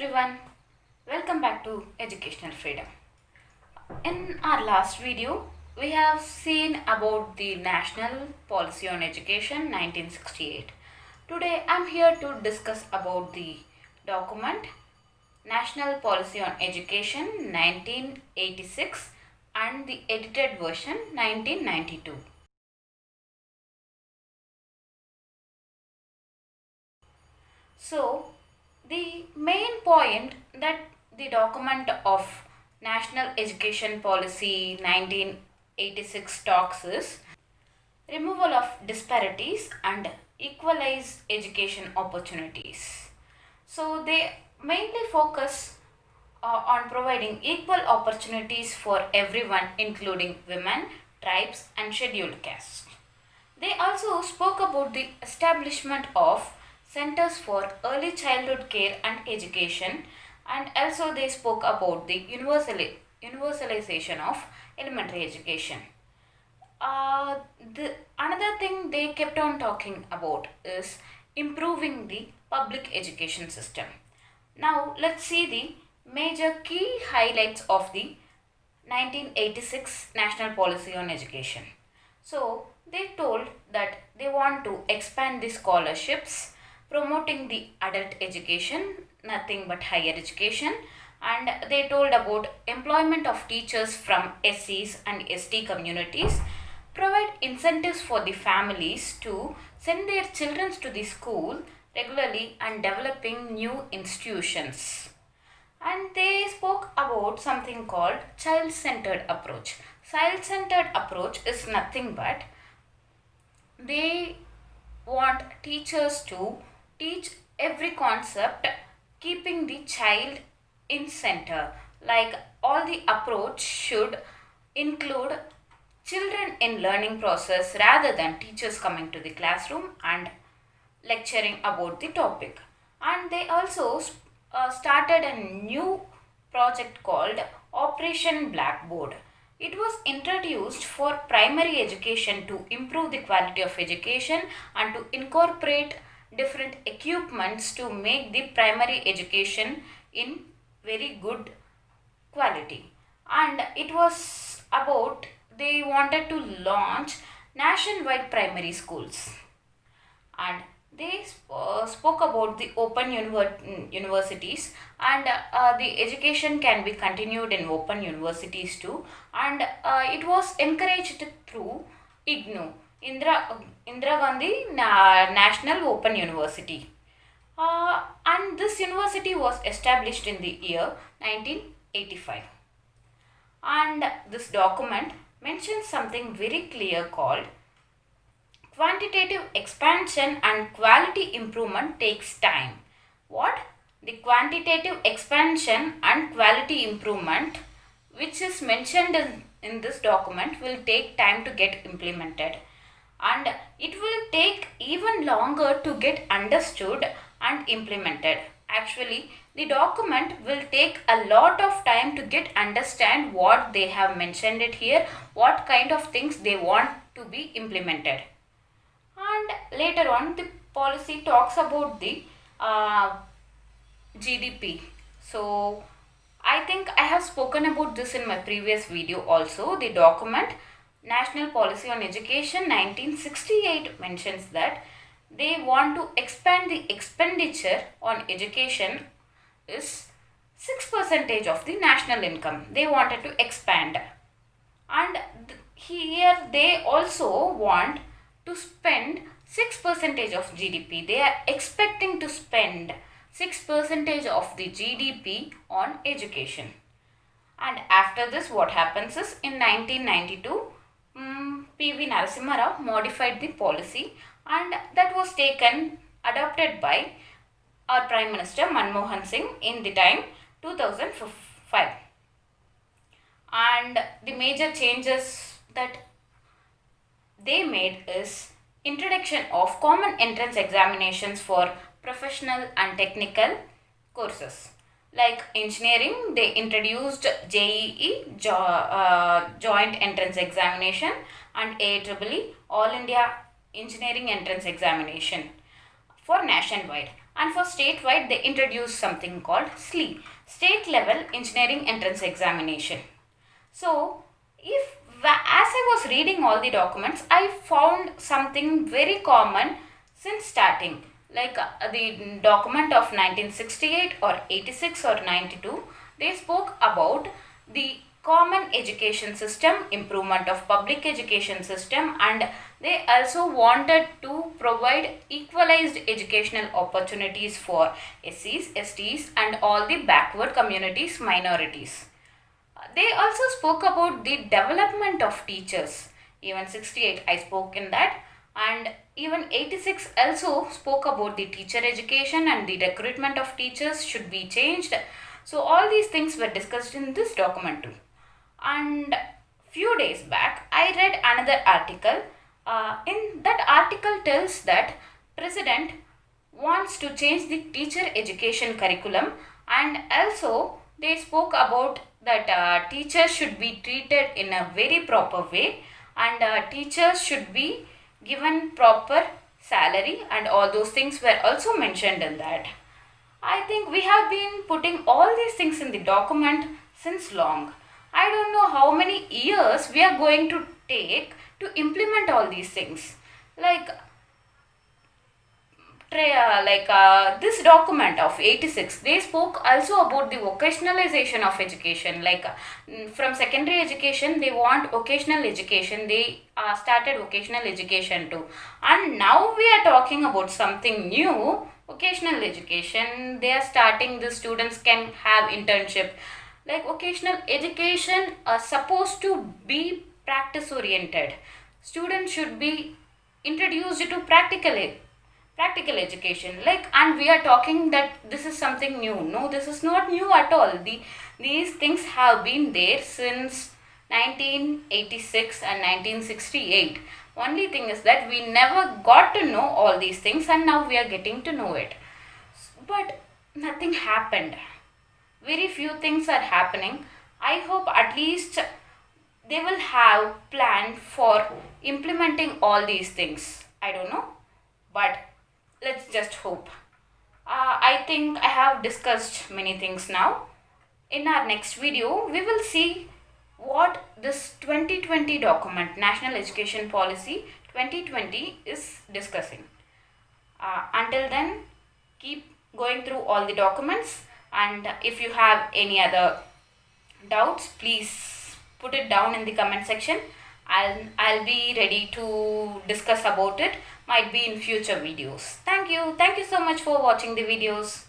everyone, welcome back to Educational Freedom. In our last video, we have seen about the National Policy on Education 1968. Today I am here to discuss about the document National Policy on Education 1986 and the edited version 1992. So, the main point that the document of National Education Policy 1986 talks is removal of disparities and equalize education opportunities. So, they mainly focus on providing equal opportunities for everyone, including women, tribes, and scheduled castes. They also spoke about the establishment of centers for early childhood care and education, and also they spoke about the universalization of elementary education. Another thing they kept on talking about is improving the public education system. Now let's see the major key highlights of the 1986 National Policy on Education. So they told that they want to expand the scholarships, promoting the adult education, nothing but higher education, and they told about employment of teachers from SCs and ST communities, provide incentives for the families to send their children to the school regularly and developing new institutions. And they spoke about something called child-centered approach. Child-centered approach is nothing but they want teachers to teach every concept keeping the child in center. Like all the approach should include children in learning process rather than teachers coming to the classroom and lecturing about the topic. And they also started a new project called Operation Blackboard. It was introduced for primary education to improve the quality of education and to incorporate different equipments to make the primary education in very good quality. And it was about they wanted to launch nationwide primary schools, and they spoke about the open universities, and the education can be continued in open universities too, and it was encouraged through IGNU, Indira Gandhi National Open University, and this university was established in the year 1985. And this document mentions something very clear called quantitative expansion and quality improvement takes time. What? The quantitative expansion and quality improvement, which is mentioned in this document, will take time to get implemented, and it will take even longer to get understood and implemented. Actually, the document will take a lot of time to get understand what they have mentioned it here, what kind of things they want to be implemented. And later on, the policy talks about the GDP. So I think I have spoken about this in my previous video also. The document National Policy on Education 1968 mentions that they want to expand the expenditure on education is 6% of the national income. They wanted to expand. And here they also want to spend 6% of GDP. They are expecting to spend 6% of the GDP on education. And after this, what happens is in 1992, P.V. Narasimha Rao modified the policy, and that was adopted by our Prime Minister Manmohan Singh in the time 2005. And the major changes that they made is introduction of common entrance examinations for professional and technical courses. Like engineering, they introduced JEE, Joint Entrance Examination, and AEEE, All India Engineering Entrance Examination. for nationwide, and for statewide they introduced something called SLE, State Level Engineering Entrance Examination. So as I was reading all the documents, I found something very common since starting, like the document of 1968 or 86 or 92, they spoke about the common education system, improvement of public education system, and they also wanted to provide equalized educational opportunities for SCs, STs and all the backward communities, minorities. They also spoke about the development of teachers. Even 68 I spoke in that, and even 86 also spoke about the teacher education and the recruitment of teachers should be changed. So all these things were discussed in this document too. And few days back I read another article. In that article tells that president wants to change the teacher education curriculum, and also they spoke about that teachers should be treated in a very proper way, and teachers should be given proper salary, and all those things were also mentioned in that. I think we have been putting all these things in the document since long. I don't know how many years we are going to take to implement all these things. Like this document of 86, they spoke also about the vocationalization of education, like from secondary education they want vocational education, they started vocational education too, and now we are talking about something new, vocational education. They are starting, the students can have internship. Like vocational education are supposed to be practice oriented. Students should be introduced to practical education, like, and we are talking that this is something new. No, this is not new at all. These things have been there since 1986 and 1968. Only thing is that we never got to know all these things, and now we are getting to know it. But nothing happened. Very few things are happening. I hope at least they will have planned for implementing all these things. I don't know, but let's just hope. I think I have discussed many things now. In our next video, we will see what this 2020 document, National Education Policy 2020, is discussing. Until then, keep going through all the documents, and if you have any other doubts, please put it down in the comment section. I'll be ready to discuss about it, might be in future videos. Thank you so much for watching the videos.